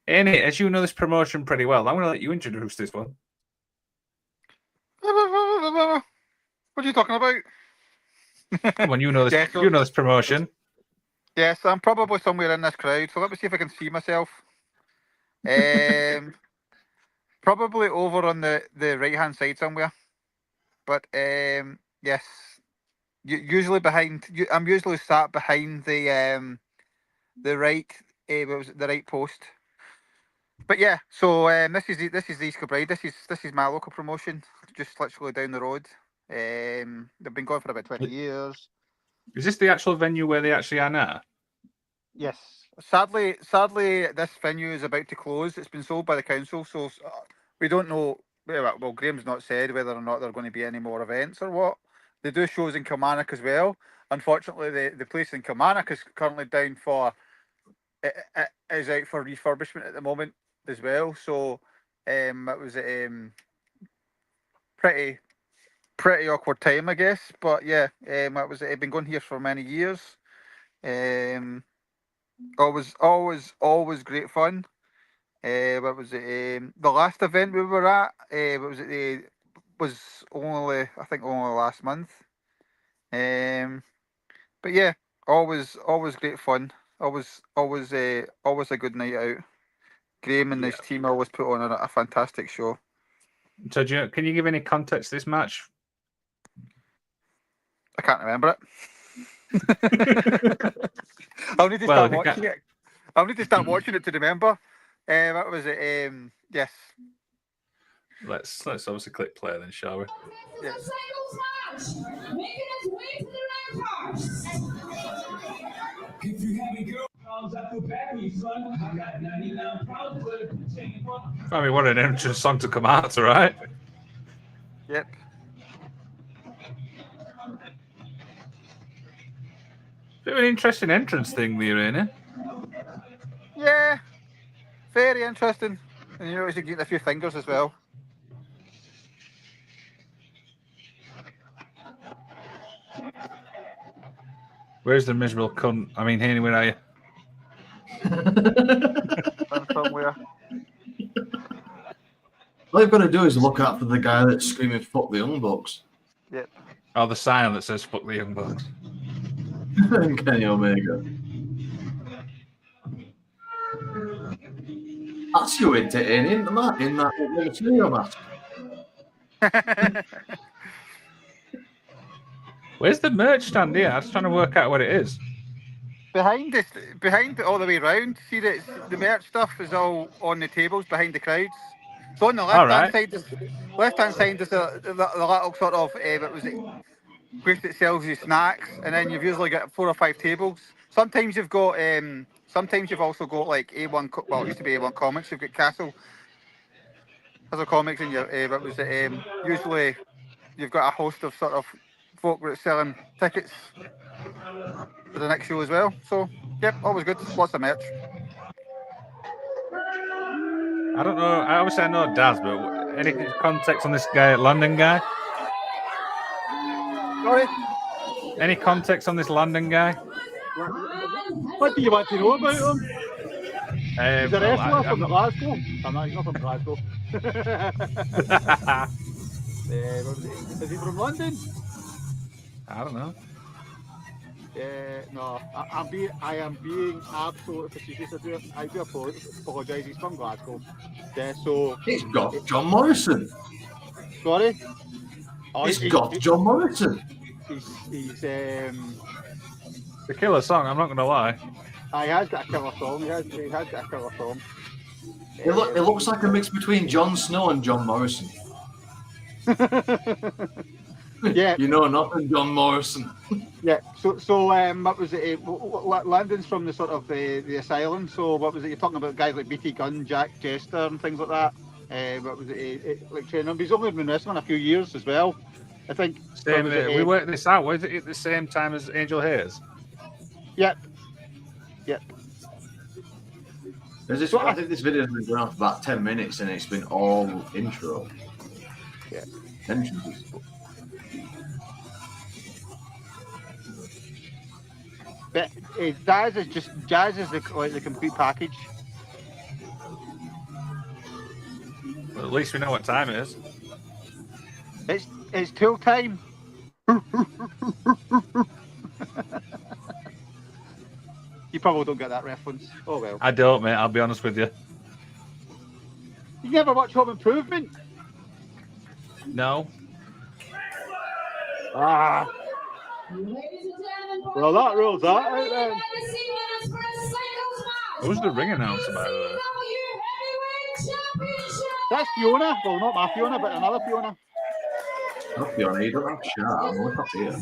Annie, as you know this promotion pretty well, I'm going to let you introduce this one. What are you talking about? Come on, you know this. You know this promotion. Yes, I'm probably somewhere in this crowd. So let me see if I can see myself. Probably over on the right hand side somewhere. But yes, usually behind. I'm usually sat behind the right. What was it, the right post. But yeah, so this is East Kilbride. This is my local promotion, just literally down the road. They've been going for about 20 years. Is this the actual venue where they actually are now? Yes. Sadly, this venue is about to close. It's been sold by the council, so we don't know. Well, Graham's not said whether or not there are going to be any more events or what. They do shows in Kilmarnock as well. Unfortunately, the place in Kilmarnock is currently down for it is out for refurbishment at the moment as well. So it was pretty awkward time, I guess. But yeah, I've been going here for many years. Always great fun. What was it? The last event we were at? What was it? Was only last month. But yeah, always great fun. Always a good night out. Graham and his team always put on a fantastic show. So, can you give any context to this match? I can't remember it. I'll need to start watching it. I'll need to start watching it to remember. What was it? Yes. Let's obviously click play then, shall we? Yes. If you having girl problems, I feel bad for you, son. I got 99 problems with it. I mean, what an entrance song to come out to, right? Yep. Bit of an interesting entrance thing there, ain't it? Yeah. Very interesting. And you know, you get a few fingers as well. Where's the miserable cunt? I mean, Haney, where are you? Somewhere. All you've got to do is look out for the guy that's screaming "fuck the Young Bucks." Yep. Oh, the sign that says "fuck the Young Bucks." And Kenny Omega. That's you entertaining, isn't that? In that Mysterio match. Where's the merch stand here? I'm just trying to work out what it is. Behind it all the way around. See that the merch stuff is all on the tables behind the crowds. So on the left hand side, there's the little sort of what was it? Place that sells you snacks, and then you've usually got 4 or 5 tables. Sometimes you've got sometimes you've also got like A1. Well, it used to be A1 Comics. You've got Castle Comics in your. What was it? Usually, you've got a host of sort of folk that's selling tickets for the next show as well. So, yep, always good. Lots of merch. I don't know. Obviously, I know Daz, but any context on this guy, Landon guy? Sorry? Any context on this Landon guy? What do you want to know about him? He's a wrestler from Glasgow. I'm not from Glasgow. Is he from London? I don't know. No, I am being absolutely facetious. I do apologise. He's from Glasgow. So it's got John Morrison. Sorry? It's got John Morrison. He's the killer song. I'm not going to lie. He has got a killer song. He has got a killer song. It looks like a mix between Jon Snow and John Morrison. Yeah, you know nothing, John Morrison. Yeah. So what was it? Landon's from the sort of the asylum. So what was it? You're talking about guys like BT Gunn, Jack Jester, and things like that. What was it? Like training. He's only been wrestling a few years as well. I think. We worked this out. Was it at the same time as Angel Hayes? Yep. I think this video has been going on for about 10 minutes and it's been all intro. Yeah. Entrances. But Jazz is the complete package. At least we know what time it is. It's tool time. You probably don't get that reference. Oh well. I don't, mate. I'll be honest with you. You never watch Home Improvement? No. Ah. Well, that rules that out then. Who's the ring announcer, by the way? That's Fiona. Well, not my Fiona, but another Fiona. Not Fiona, you don't have to shout. I'm only up here.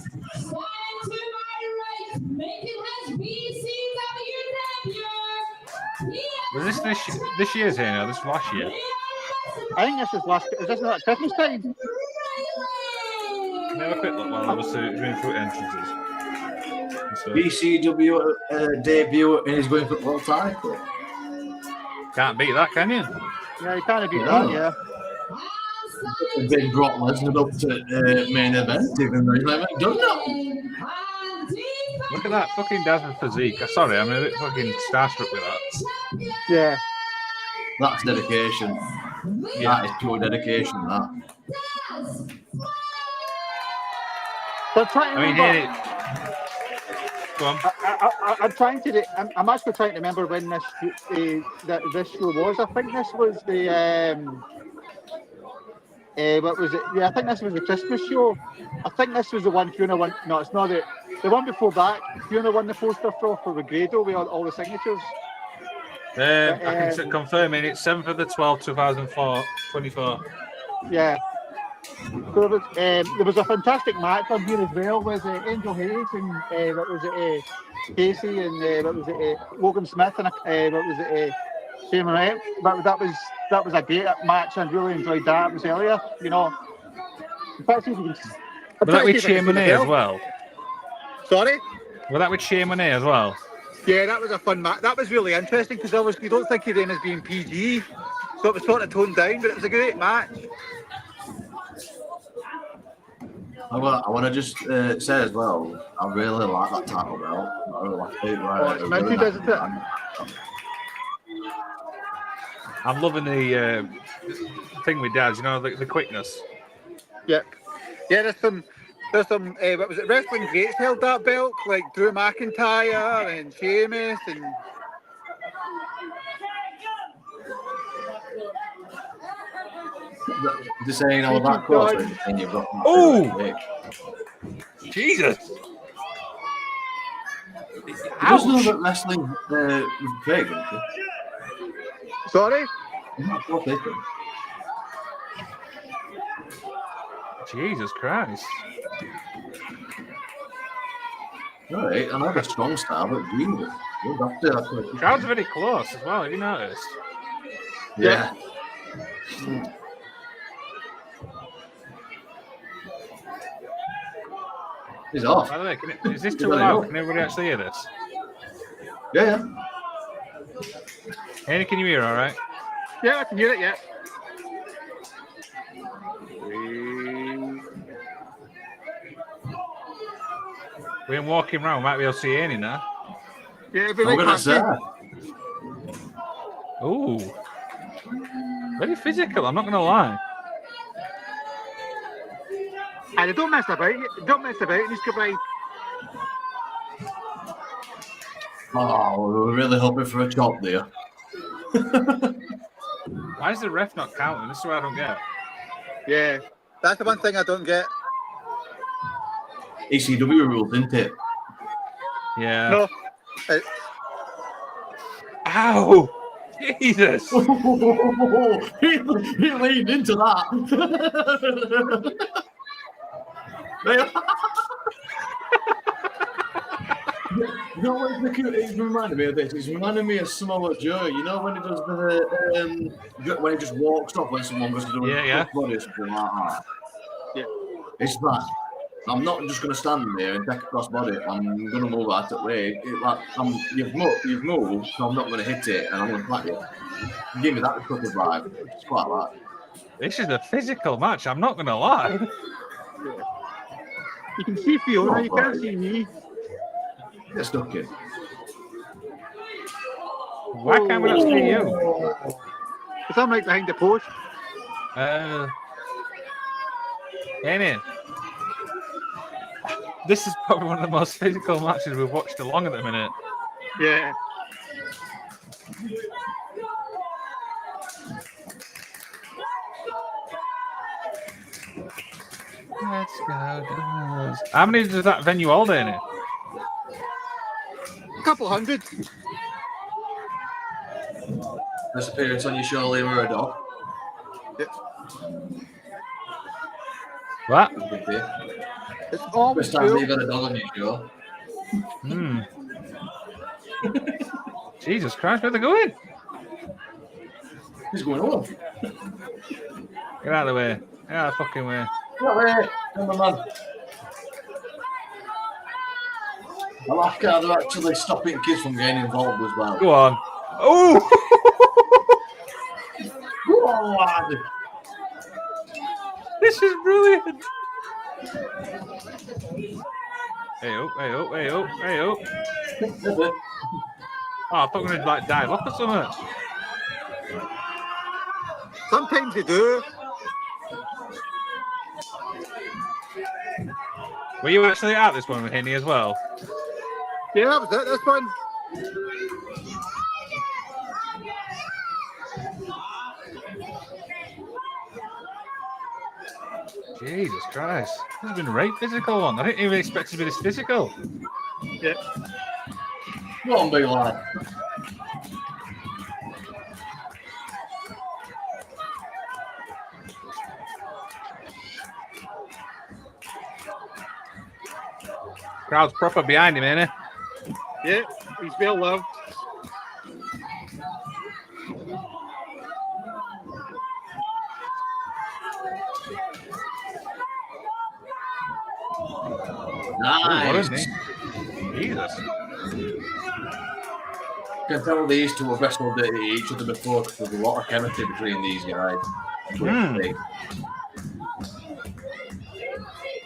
Was this year's here now? This last year? I think this is last. Is this not Christmas time? Can you have a quick look while I was going through entrances? So, BCW debut and he's going for the world title. can't beat that, can you? Yeah, you can't beat that. Yeah. Then Brock Lesnar up to main event, even though he's never done that. Look at that fucking Desmond physique. Sorry, I'm a bit fucking starstruck with that. Yeah. That's dedication. Yeah. That is pure dedication, that. So I'm trying to I mean, remember. go on. I'm trying to. I'm actually trying to remember when this this show was. I think this was the. What was it? Yeah, I think this was the Christmas show. I think this was the one Fiona won. No, it's not it. The one before that, Fiona won the poster for Grado with all the signatures. I can confirm it. It's 7th of the 12th, 2024. Yeah. So there was a fantastic match on here as well with Angel Hayes and what was it? Casey and what was it? Logan Smith and what was it? Shane Rep. That was a great match. I really enjoyed that. It was earlier, you know. Was that with Shane Monet as well? Sorry? Was that with Shane Monet as well? Yeah, that was a fun match. That was really interesting because obviously you don't think of them as being PG, so it was sort of toned down, but it was a great match. I want to just say as well, I really like that title belt. I really like it. Right? It's meant to, doesn't it? I'm loving the thing with Dad, you know, the quickness. Yep. Yeah, there's some what was it, wrestling greats held that belt, like Drew McIntyre and Sheamus and Just saying all that close and you've got Jesus. He does know that wrestling is big, isn't it? Sorry? That's what they think. Jesus Christ. Alright, I know they're strong style, but Jesus. Crowd's very close as well, have you noticed? Yeah. He's off. By the way, is this too loud? Can everybody actually hear this? Yeah. Andy, can you hear all right? Yeah, I can hear it, yeah. We're walking around, might be able to see Andy now. Yeah, it'll be I'm like gonna say. Ooh. Very physical, I'm not going to lie. And don't mess about in this goodbye. Oh, we're really hoping for a chop there. Why is the ref not counting? This is what I don't get. Yeah, that's the one thing I don't get. ECW rules, isn't it? Yeah. No. Ow! Jesus! he leaned into that. You know what it's reminded me of this? It's reminded me of Samoa Joe. You know when he does the when he just walks off when someone goes to do a body or something like that. Yeah. It's that. I'm not just going to stand there and take a cross body. I'm going to move out of the way. You've moved, so I'm not going to hit it, and I'm going to clap you. Give me that sort of vibe. It's quite like. This is a physical match, I'm not going to lie. You can see Fiona, you can't see me. Get stuck in. Why can't we not see you? Because I'm right behind the post. Anyway, this is probably one of the most physical matches we've watched along at the minute. Yeah. Let's go. Douglas. How many does that venue hold in it? A couple hundred. First appearance on your show, you were a dog. Yep. What? Good day. It's always First time cool. you got a dog on your show. Hmm. Jesus Christ, where they going? Who's going home? Get out of the way. Get out of the fucking way. No way. Come on, man. I like how they're actually stopping kids from getting involved as well. Go on. Oh! Go on, lad. This is brilliant. Hey up, hey up, hey up, hey up. Oh, I thought we were going to like dive off or something. Sometimes you do. Were you actually at this one with Henny as well? Yeah, that was it. This one. Jesus Christ. This has been a right physical one. I didn't even expect it to be this physical. Yeah. Go on, big lad. Crowd's proper behind him, ain't it? Yeah, he's well loved. Nice. What Jesus. Can tell these two have wrestled each other before because there's a lot of chemistry between these guys.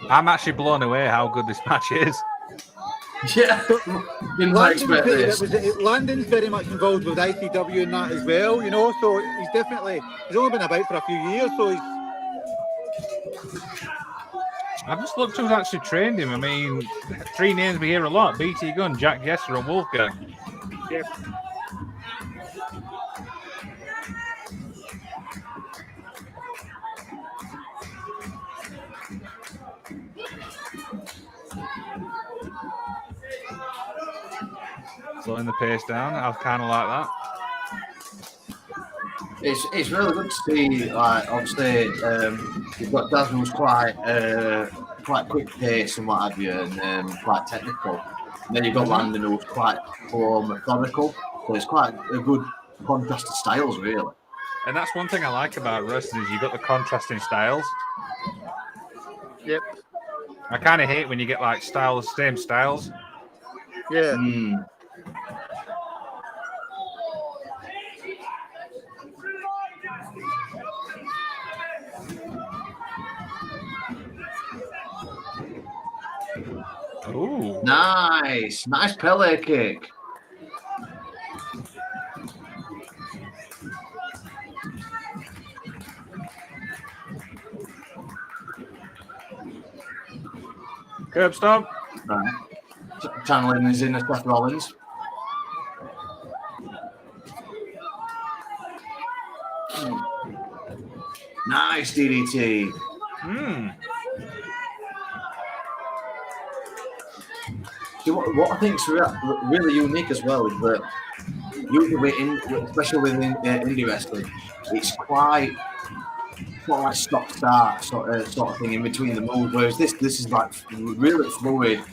I'm actually blown away how good this match is. Yeah, didn't expect this. Landon's very much involved with ICW and that as well, you know, so he's only been about for a few years, so he's... I've just looked who's actually trained him. I mean, three names we hear a lot. BT Gunn, Jack Gesser and Wolfgang. Yeah. Slowing the pace down. I kind of like that. It's really good to see. Like obviously, you've got Daz who's quite quick pace and what have you, and quite technical. And then you've got Landon who's quite more methodical. So it's quite a good contrast of styles, really. And that's one thing I like about wrestling is you've got the contrasting styles. Yep. I kind of hate when you get like same styles. Yeah. Ooh. Nice Pele kick. Curb stomp. Right. Channeling his inner Seth Rollins. Nice DDT. See, what I think is really unique as well is that usually, especially within indie wrestling, it's quite like stop-start sort of thing in between the moves. Whereas this is like really fluid,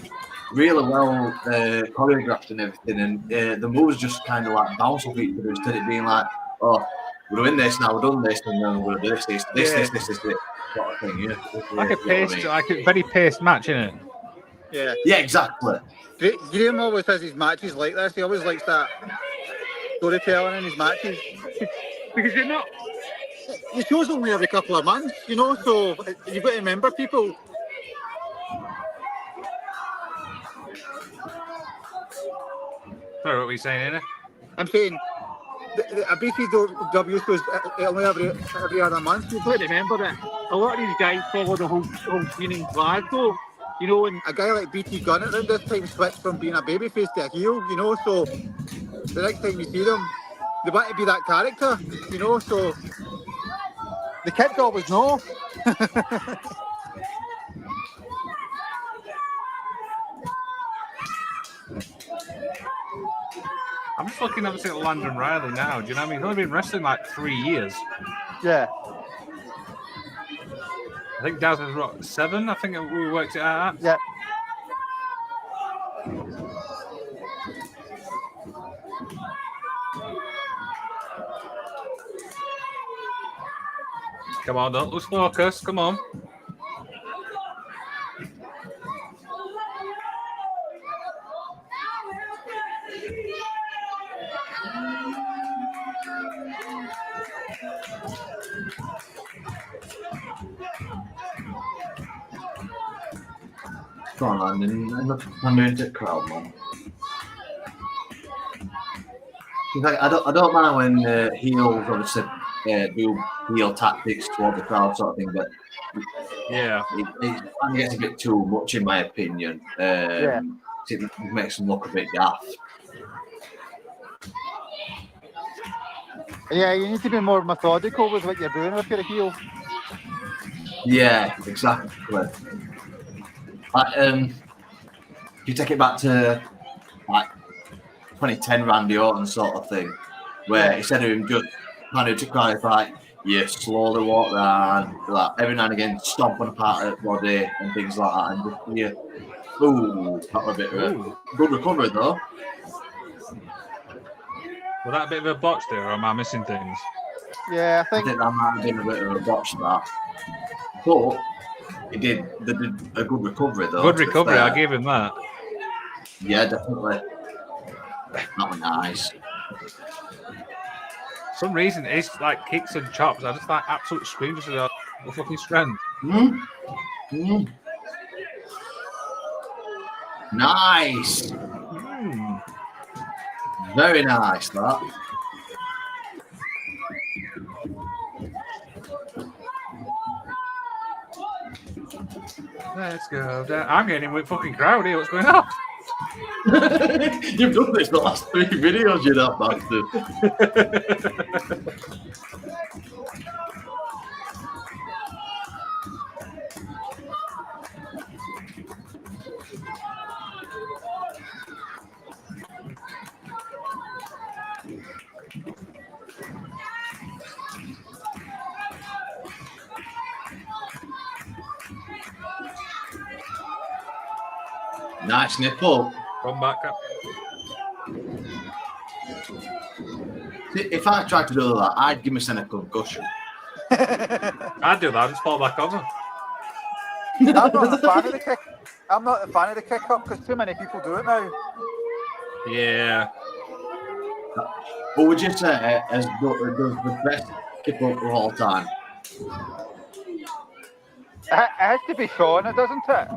really well choreographed and everything, and the moves just kind of like bounce off each other instead of being like, oh, we're doing this now, we're done this, and then we're doing this sort of thing. Yeah, Like a paced, like a very paced match, isn't it? Yeah. Yeah, exactly. Graham always has his matches like this. He always likes that storytelling in his matches. Because you're not... The show's only every couple of months, you know, so you've got to remember people. Sorry, what were you saying, Anna? I'm saying, a BCW goes only every other month. You've got to remember that a lot of these guys follow the whole scene in Glasgow. You know, and a guy like BT Gunn around this time switched from being a babyface to a heel, you know, so the next time you see them, they want to be that character, you know, so the kids always know. I'm just looking obviously at Landon Riely now. Do you know what I mean? He's only been wrestling like 3 years. Yeah. I think Daz was what, 7? I think we worked it out at. Yeah. Come on, don't lose focus. Come on. Go on, Landon. I'm going to crowd, man. In fact, I don't mind when heels obviously do heel tactics toward the crowd sort of thing, but yeah, it gets a bit too much in my opinion. It makes them look a bit daft. Yeah, you need to be more methodical with what you're doing if you're a heel. Yeah, exactly. If you take it back to like 2010 Randy Orton sort of thing, where instead of him just trying to clarify, you slowly walk around, like every now and again stomp on a part of the body and things like that, and just that was a bit of a good recovery though. Was that a bit of a botch there, or am I missing things? Yeah, I think that might have been a bit of a botch that, but they did a good recovery though. Good recovery, I gave him that. Yeah, definitely. That was nice. For some reason, it's like kicks and chops. I just like absolute screams of the fucking strength. Nice. Very nice, that. Let's go down. I'm getting with fucking crowd here. What's going on? You've done this the last 3 videos, you that bastard. Nice nipple. Come back up. See, if I tried to do that, I'd give myself a concussion. I'd do that. I'd just fall back over. I'm not a fan of the kick. I'm not a fan of the kick up because too many people do it now. Yeah. What would you say as the best kick up of all time? It has to be Sean, doesn't it?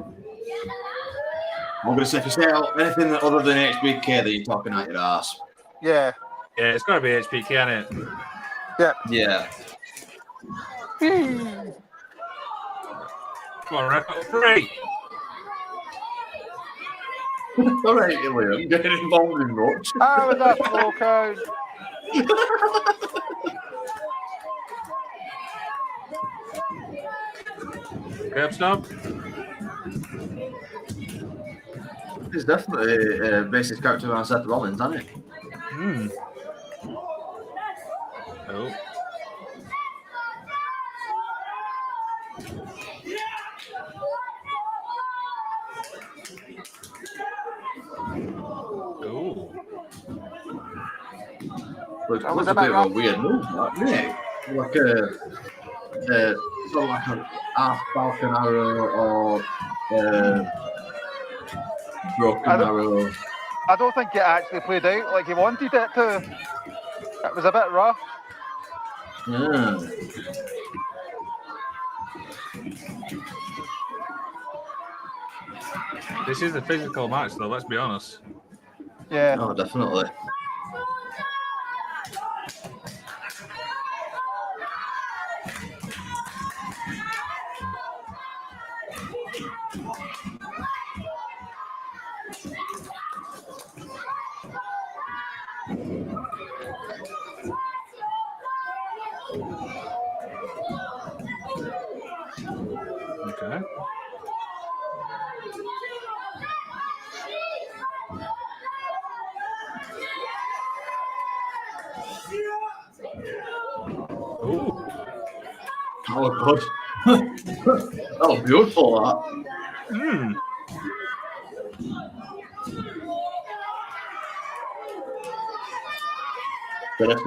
I'm going to say, if you say anything other than HBK, that you're talking out your ass. Yeah. Yeah, it's got to be HBK, isn't it? Yeah. Yeah. Come on, ref up 3. All right, Liam, getting involved in much. How was that flow count? Curb stop. It's definitely a basic character around Seth Rollins, isn't it? Oh. Oh. But it was a bit of a weird move, isn't it? Like sort of like a half Falcon Arrow or Broken Arrow. I don't think it actually played out like he wanted it to. It was a bit rough. Yeah. This is a physical match, though, let's be honest. Yeah. Oh, definitely. Ooh. Oh, good. Oh, beautiful, that. Mm. But if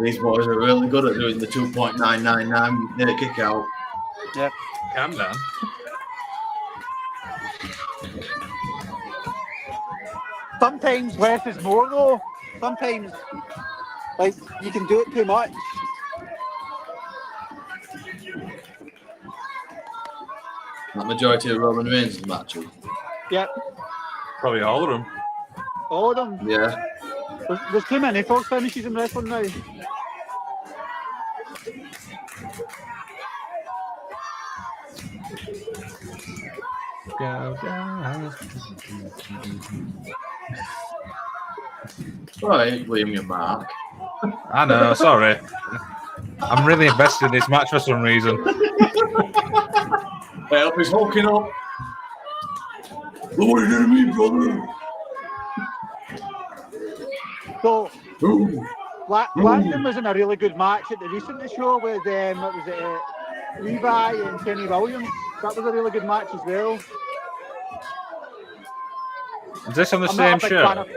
these boys are really good at doing the 2.999 kick out. Yep. Calm down. Sometimes less is more, though. Sometimes, like, you can do it too much. That majority of Roman Reigns' matches. Yep. Probably all of them. All of them. Yeah. There's too many false finishes in wrestling now. Go down. Right, William, your mark. I know, sorry. I'm really invested in this match for some reason. Help, he's hulking up. Look what you did to me, brother. So, Ooh. Landon was in a really good match at the recent show with Levi and Kenny Williams. That was a really good match as well. Is this on the I'm same not a big show? fan of.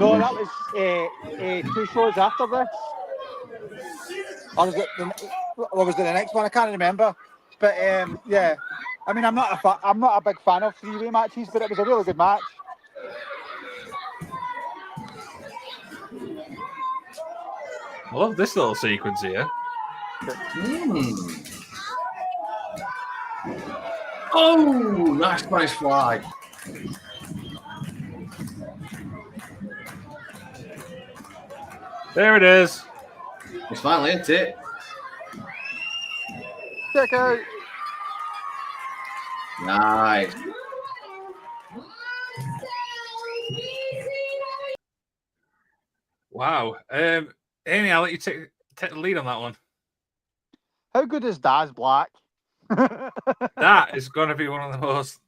No, that was 2 shows after this. Or was it the next one? I can't remember. But yeah, I mean, I'm not a big fan of 3-way matches, but it was a really good match. I love this little sequence here. Oh, nice fly. There it is. It's finally hit it. Check out. Nice. Wow. Amy, I'll let you take the lead on that one. How good is Daz Black? That is going to be one of the most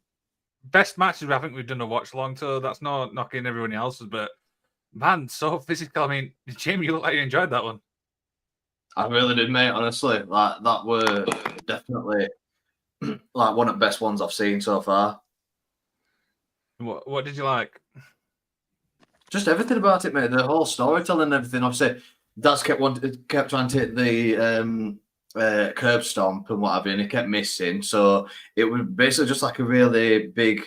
best matches I think we've done a watch along to. That's not knocking everyone else's, but man, so physical. I mean, Jamie, you look like you enjoyed that one. I really did, mate. Honestly, like that were definitely like one of the best ones I've seen so far. What did you like? Just everything about it, mate. The whole storytelling and everything. Obviously, Daz kept trying to hit the curb stomp and what have you, and he kept missing. So it was basically just like a really big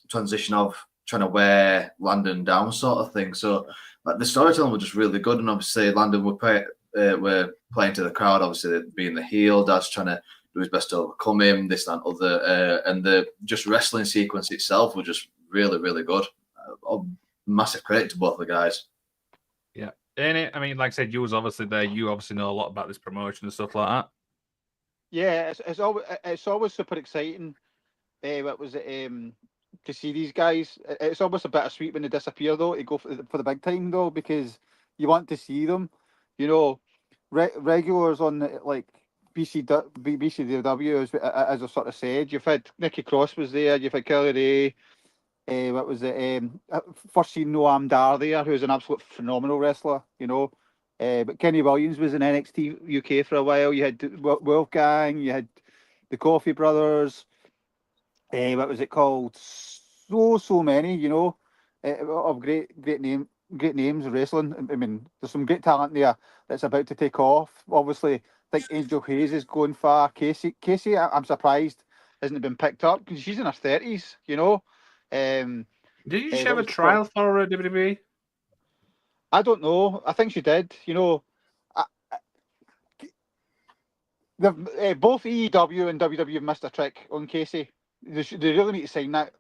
transition of trying to wear Landon down, sort of thing. So like the storytelling was just really good, and obviously Landon were playing to the crowd. Obviously, being the heel, Daz trying to do his best to overcome him. This, that, and other, and the just wrestling sequence itself was just really, really good. Massive credit to both the guys. Yeah. I mean, like I said, you was obviously there. You obviously know a lot about this promotion and stuff like that. Yeah, it's always super exciting. What was it? To see these guys, it's almost a bittersweet when they disappear, though, to go for the big time, though, because you want to see them. You know, regulars on like BCW, as I sort of said. You've had Nikki Cross was there. You've had Kelly Ray. What was it? First seen Noam Dar there, who's an absolute phenomenal wrestler, you know. But Kenny Williams was in NXT UK for a while. You had Wolfgang, you had the Coffee Brothers. What was it called? So many, you know, of great names of wrestling. I mean, there's some great talent there that's about to take off. Obviously, I think Angel Hayes is going far. Casey, I'm surprised hasn't been picked up because she's in her 30s, you know. Did you just have a trial for WWE? I don't know. I think she did. You know, both AEW and WWE have missed a trick on Casey. They really need to sign that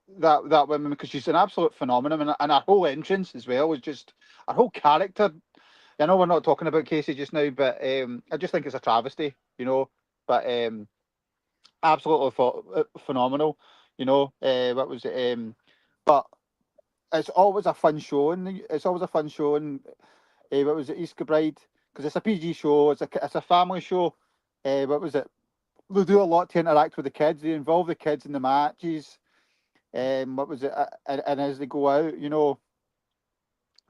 woman because she's an absolute phenomenon, and her whole entrance as well was just her whole character. I know we're not talking about Casey just now, but I just think it's a travesty, you know. But absolutely phenomenal, you know. What was it? But it's always a fun show, and it's always a fun show. And what was it, East Bride? Because it's a PG show. It's a family show. What was it? They do a lot to interact with the kids. They involve the kids in the matches. What was it? And as they go out, you know,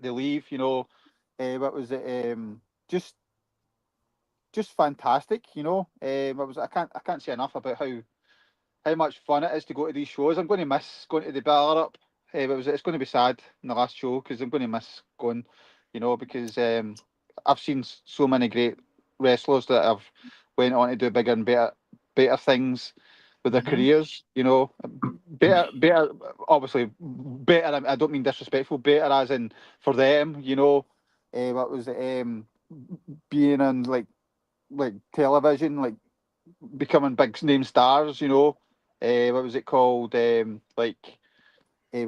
they leave. You know, what was it? Just fantastic, I can't say enough about how much fun it is to go to these shows. I'm going to miss going to the Bar Up. It's going to be sad in the last show because I'm going to miss going, because I've seen so many great wrestlers that have went on to do bigger and better things with their careers. Better, obviously better. I don't mean disrespectful. Better as in for them. What was it? Being on like television, like becoming big name stars, what was it called? What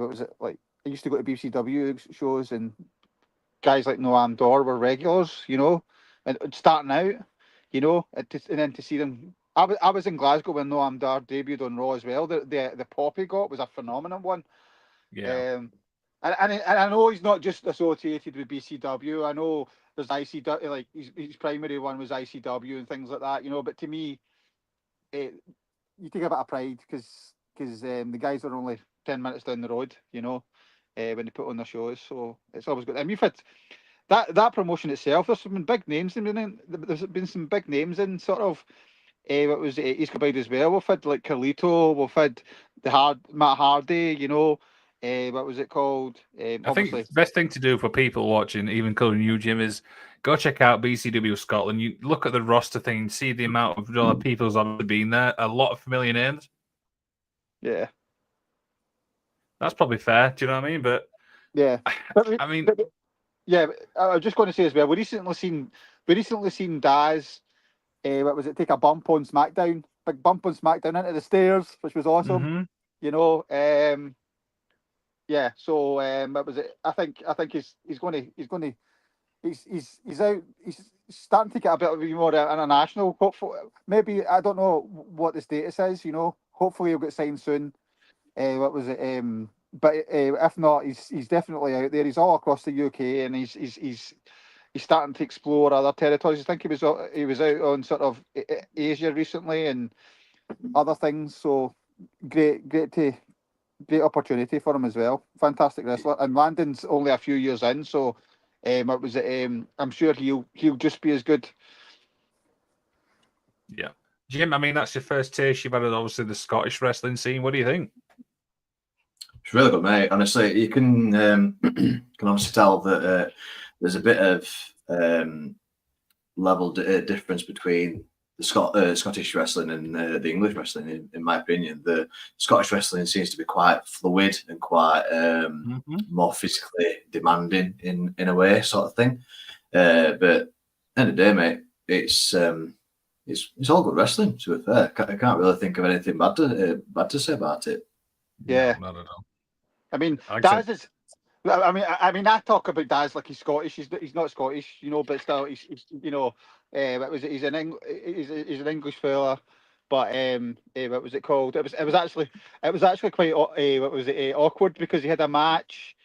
was it like? I used to go to BCW shows, and guys like Noam Dar were regulars, and starting out, and then to see them. I was in Glasgow when Noam Dar debuted on Raw as well. The pop he got was a phenomenal one. Yeah. And I know he's not just associated with BCW. I know there's ICW, like his primary one was ICW and things like that, But to me, you take a bit of pride because the guys are only 10 minutes down the road, when they put on their shows. So it's always good. And we've had that promotion itself. There's been big names in. There's been some big names in sort of. What was it? East Kilbride as well. We've had like Carlito. We've had Matt Hardy. What was it called? I Obviously, think the best thing to do for people watching, even including you, Jim, is go check out BCW Scotland. You look at the roster thing, see the amount of people who's obviously been there. A lot of familiar names. yeah, That's probably fair. Do you know what I mean? But yeah. I mean, Yeah, I was just going to say as well. We recently seen Daz. What was it? Take a bump on SmackDown, big bump on SmackDown into the stairs, which was awesome. Yeah. So what was it? I think he's out. He's starting to get a bit of more international. Hopefully, maybe I don't know what the status is. Hopefully he'll get signed soon. What was it? But if not, he's definitely out there. He's all across the UK, and he's starting to explore other territories. I think he was out on sort of Asia recently and other things. So great opportunity for him as well. Fantastic wrestler, and Landon's only a few years in, so it was. I'm sure he'll just be as good. yeah, Jim. I mean, that's your first taste you've had of obviously the Scottish wrestling scene. What do you think? It's really good, mate. Honestly, you can obviously tell that there's a bit of level difference between the Scottish wrestling and the English wrestling. In my opinion, the Scottish wrestling seems to be quite fluid and quite more physically demanding in a way, sort of thing. But at the end of the day, mate, it's all good wrestling. To be fair, I can't really think of anything bad to say about it. Yeah, no, not at all. I mean, Like Daz is. I talk about Daz like he's Scottish. He's not Scottish, but still, he's what was it? He's an English fella, but what was it called? It was actually quite what was it awkward because he had a match.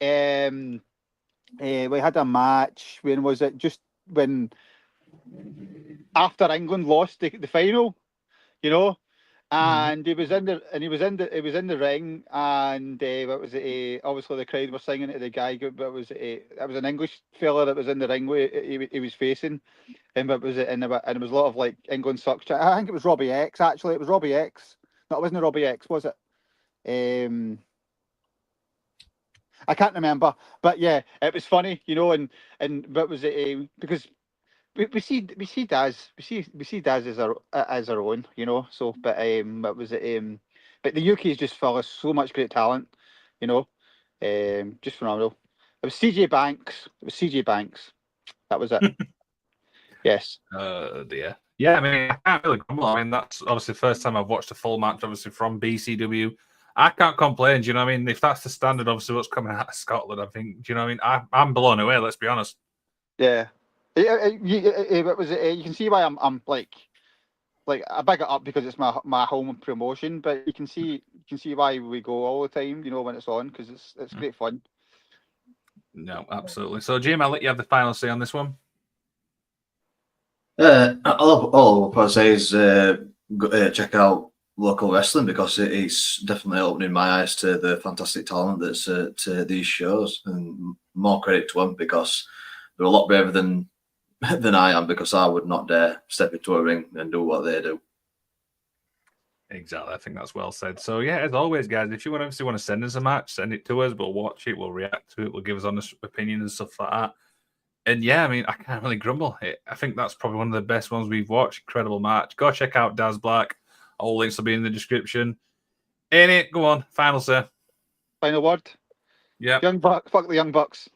We had a match. When was it? Just when after England lost the final, and he was in the ring, and what was it? Obviously, the crowd were singing to the guy. But was it? It was an English fella that was in the ring. He was facing, and what was it? And there was a lot of like England sucks. I think it was Robbie X. Actually, it was Robbie X. No, it wasn't Robbie X. Was it? I can't remember. But yeah, it was funny, and what was it? Because we see Daz as our own, So, but what was it? But the UK is just full of so much great talent, just phenomenal. It was CJ Banks. That was it. Yes. Dear. Yeah, I mean, I can't really grumble. I mean, that's obviously the first time I've watched a full match, obviously from BCW. I can't complain. Do you know what I mean? If that's the standard, obviously, what's coming out of Scotland, I think. Do you know what I mean? I'm blown away. Let's be honest. Yeah. What was it? You can see why I'm like I big it up because it's my home promotion, but you can see why we go all the time, when it's on, because it's great fun. No, absolutely. So, Jim, I'll let you have the final say on this one. All I'll say is check out local wrestling because it's definitely opening my eyes to the fantastic talent that's at these shows, and more credit to them because they're a lot braver than I am, because I would not dare step into a ring and do what they do. Exactly. I think that's well said. So, yeah, as always, guys, if you want to send us a match, send it to us. We'll watch it. We'll react to it. We'll give us honest opinion and stuff like that. And, yeah, I mean, I can't really grumble. I think that's probably one of the best ones we've watched. Incredible match. Go check out Daz Black. All links will be in the description. In it, go on. Final say. Final word. Yeah. Young Bucks. Fuck the Young Bucks.